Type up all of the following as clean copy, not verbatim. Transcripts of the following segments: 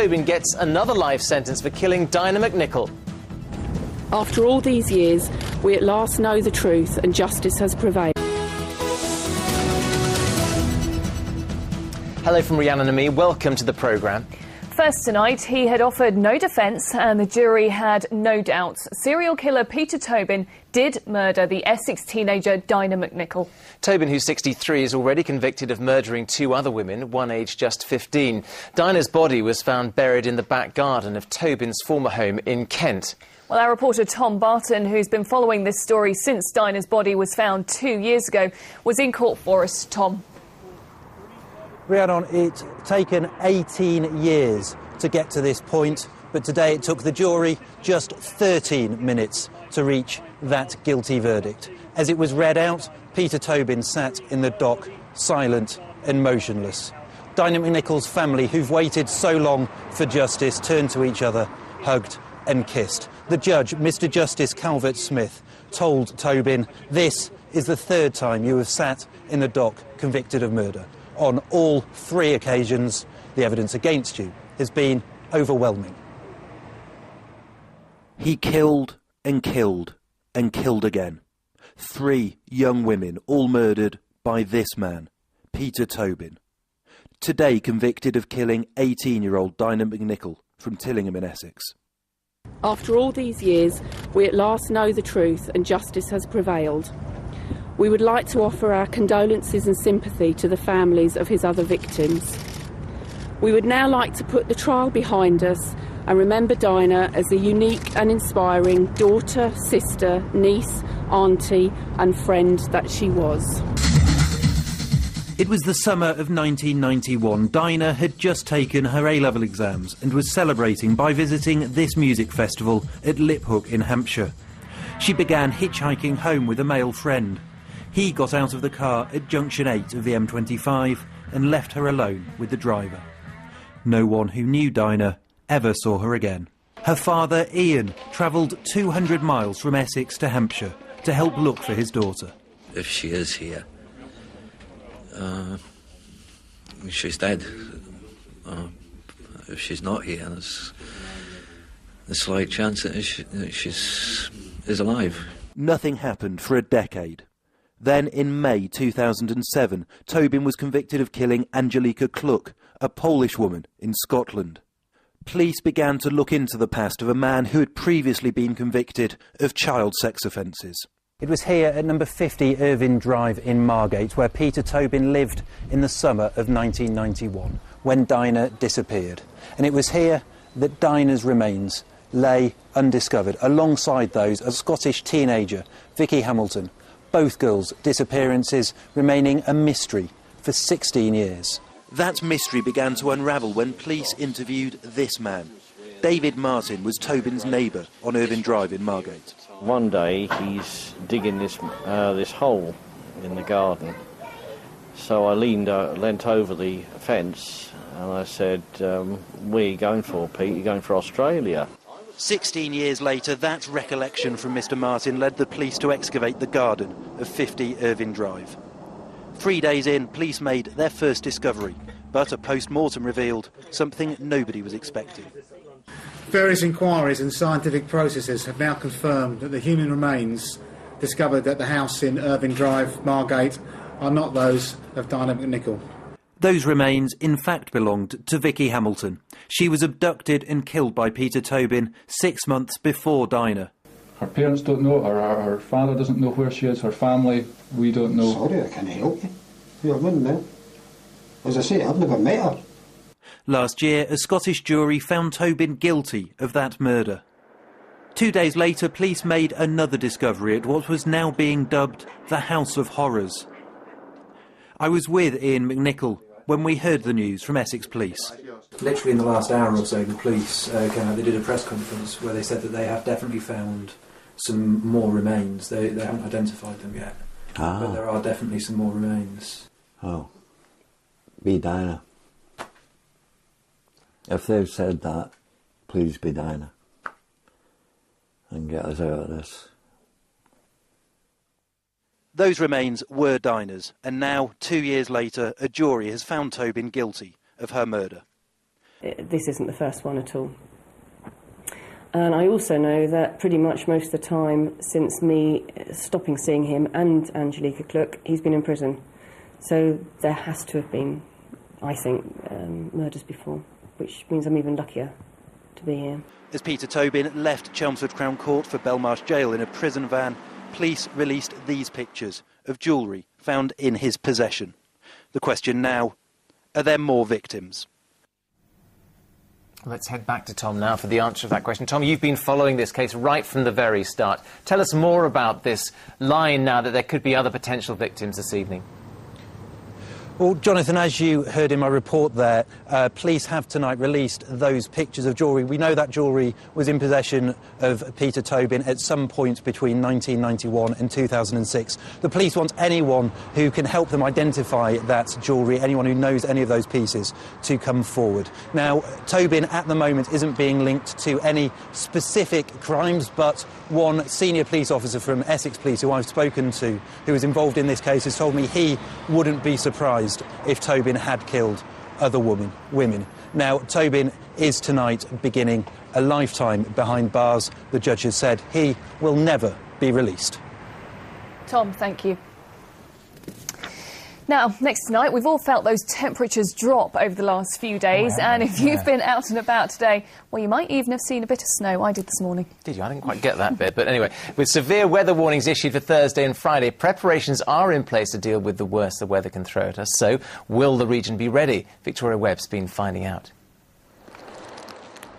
Tobin gets another life sentence for killing Dinah McNichol. After all these years, we at last know the truth and justice has prevailed. Hello from Rhiannon and me, welcome to the programme. First tonight, he had offered no defence and the jury had no doubts. Serial killer Peter Tobin did murder the Essex teenager Dinah McNichol. Tobin, who's 63, is already convicted of murdering two other women, one aged just 15. Dinah's body was found buried in the back garden of Tobin's former home in Kent. Well, our reporter Tom Barton, who's been following this story since Dinah's body was found 2 years ago, was in court for us. Tom. Rhiannon, it's taken 18 years to get to this point, but today it took the jury just 13 minutes to reach that guilty verdict. As it was read out, Peter Tobin sat in the dock, silent and motionless. Dinah McNichol's family, who've waited so long for justice, turned to each other, hugged and kissed. The judge, Mr. Justice Calvert-Smith, told Tobin, "This is the third time you have sat in the dock convicted of murder. On all three occasions, the evidence against you has been overwhelming." He killed and killed and killed again. 3 young women, all murdered by this man, Peter Tobin. Today convicted of killing 18-year-old Dinah McNichol from Tillingham in Essex. After all these years, we at last know the truth and justice has prevailed. We would like to offer our condolences and sympathy to the families of his other victims. We would now like to put the trial behind us and remember Dinah as the unique and inspiring daughter, sister, niece, auntie and friend that she was. It was the summer of 1991. Dinah had just taken her A-level exams and was celebrating by visiting this music festival at Liphook in Hampshire. She began hitchhiking home with a male friend. He got out of the car at junction 8 of the M25 and left her alone with the driver. No one who knew Dinah ever saw her again. Her father, Ian, travelled 200 miles from Essex to Hampshire to help look for his daughter. If she is here, she's dead. If she's not here, there's a slight chance that she's alive. Nothing happened for a decade. Then, in May 2007, Tobin was convicted of killing Angelika Kluk, a Polish woman in Scotland. Police began to look into the past of a man who had previously been convicted of child sex offences. It was here at number 50 Irvine Drive in Margate where Peter Tobin lived in the summer of 1991 when Dinah disappeared. And it was here that Dinah's remains lay undiscovered alongside those of a Scottish teenager, Vicky Hamilton. Both girls' disappearances remaining a mystery for 16 years. That mystery began to unravel when police interviewed this man. David Martin was Tobin's neighbour on Irvine Drive in Margate. One day he's digging this hole in the garden. So I leant over the fence and I said, "Where are you going for, Pete? You're going for Australia." 16 years later, that recollection from Mr. Martin led the police to excavate the garden of 50 Irvine Drive. 3 days in, police made their first discovery, but a post-mortem revealed something nobody was expecting. Various inquiries and scientific processes have now confirmed that the human remains discovered at the house in Irvine Drive, Margate, are not those of Dinah McNichol. Those remains in fact belonged to Vicky Hamilton. She was abducted and killed by Peter Tobin 6 months before Dinah. Her parents don't know, or her father doesn't know where she is, her family, we don't know. Sorry, I can't help you. You wouldn't know. As I say, I've never met her. Last year, a Scottish jury found Tobin guilty of that murder. 2 days later, police made another discovery at what was now being dubbed the House of Horrors. I was with Ian McNichol when we heard the news from Essex Police. Literally in the last hour or so, the police they did a press conference where they said that they have definitely found some more remains. They haven't identified them yet, but there are definitely some more remains. Oh, be Dinah. If they've said that, please be Dinah and get us out of this. Those remains were Dinah's, and now, 2 years later, a jury has found Tobin guilty of her murder. This isn't the first one at all. And I also know that pretty much most of the time since me stopping seeing him and Angelica Cluck, he's been in prison. So there has to have been, I think, murders before, which means I'm even luckier to be here. As Peter Tobin left Chelmsford Crown Court for Belmarsh Jail in a prison van, police released these pictures of jewellery found in his possession. The question now, are there more victims? Let's head back to Tom now for the answer to that question. Tom, you've been following this case right from the very start. Tell us more about this line now that there could be other potential victims this evening. Well, Jonathan, as you heard in my report there, police have tonight released those pictures of jewellery. We know that jewellery was in possession of Peter Tobin at some point between 1991 and 2006. The police want anyone who can help them identify that jewellery, anyone who knows any of those pieces, to come forward. Now, Tobin at the moment isn't being linked to any specific crimes, but one senior police officer from Essex Police who I've spoken to, who was involved in this case, has told me he wouldn't be surprised if Tobin had killed other women. Now, Tobin is tonight beginning a lifetime behind bars. The judge has said he will never be released. Tom, thank you. Now, next tonight, we've all felt those temperatures drop over the last few days, and if you've been out and about today, well, you might even have seen a bit of snow. I did this morning. Did you? I didn't quite get that bit. But anyway, with severe weather warnings issued for Thursday and Friday, preparations are in place to deal with the worst the weather can throw at us. So, will the region be ready? Victoria Webb's been finding out.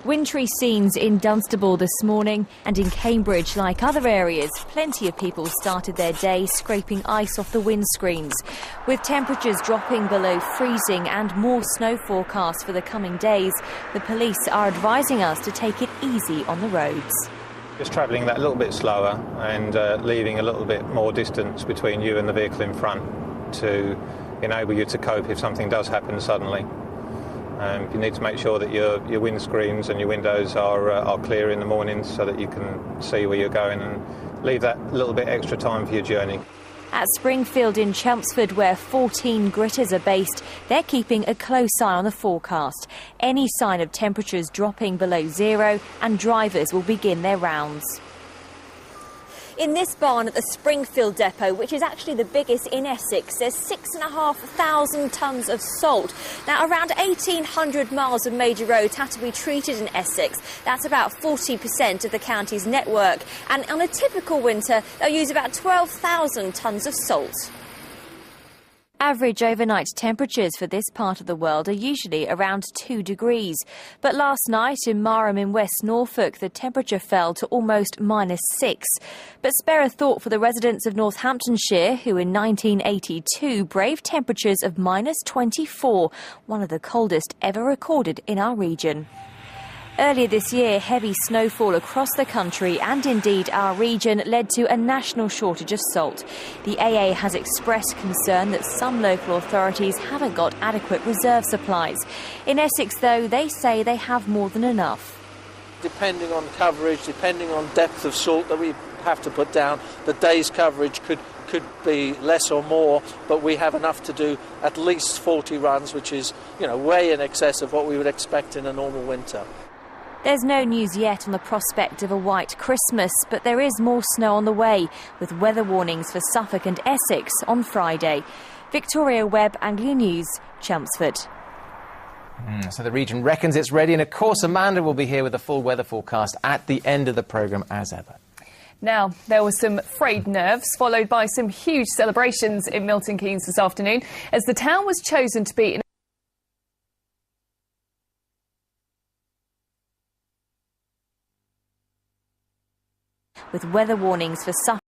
Wintry scenes in Dunstable this morning, and in Cambridge, like other areas, plenty of people started their day scraping ice off the windscreens. With temperatures dropping below freezing and more snow forecast for the coming days, the police are advising us to take it easy on the roads. Just travelling that little bit slower and leaving a little bit more distance between you and the vehicle in front to enable you to cope if something does happen suddenly. You need to make sure that your windscreens and your windows are clear in the mornings so that you can see where you're going, and leave that little bit extra time for your journey. At Springfield in Chelmsford, where 14 gritters are based, they're keeping a close eye on the forecast. Any sign of temperatures dropping below zero, and drivers will begin their rounds. In this barn at the Springfield depot, which is actually the biggest in Essex, there's 6,500 tonnes of salt. Now, around 1,800 miles of major roads had to be treated in Essex. That's about 40% of the county's network. And on a typical winter, they'll use about 12,000 tonnes of salt. Average overnight temperatures for this part of the world are usually around 2 degrees. But last night in Marham in West Norfolk, the temperature fell to almost -6. But spare a thought for the residents of Northamptonshire, who in 1982 braved temperatures of -24, one of the coldest ever recorded in our region. Earlier this year, heavy snowfall across the country and indeed our region led to a national shortage of salt. The AA has expressed concern that some local authorities haven't got adequate reserve supplies. In Essex, though, they say they have more than enough. Depending on coverage, depending on depth of salt that we have to put down, the day's coverage could be less or more, but we have enough to do at least 40 runs, which is, way in excess of what we would expect in a normal winter. There's no news yet on the prospect of a white Christmas, but there is more snow on the way, with weather warnings for Suffolk and Essex on Friday. Victoria Webb, Anglia News, Chelmsford. So the region reckons it's ready, and of course Amanda will be here with a full weather forecast at the end of the programme as ever. Now, there were some frayed nerves, followed by some huge celebrations in Milton Keynes this afternoon, as the town was chosen to be in with weather warnings for Suffolk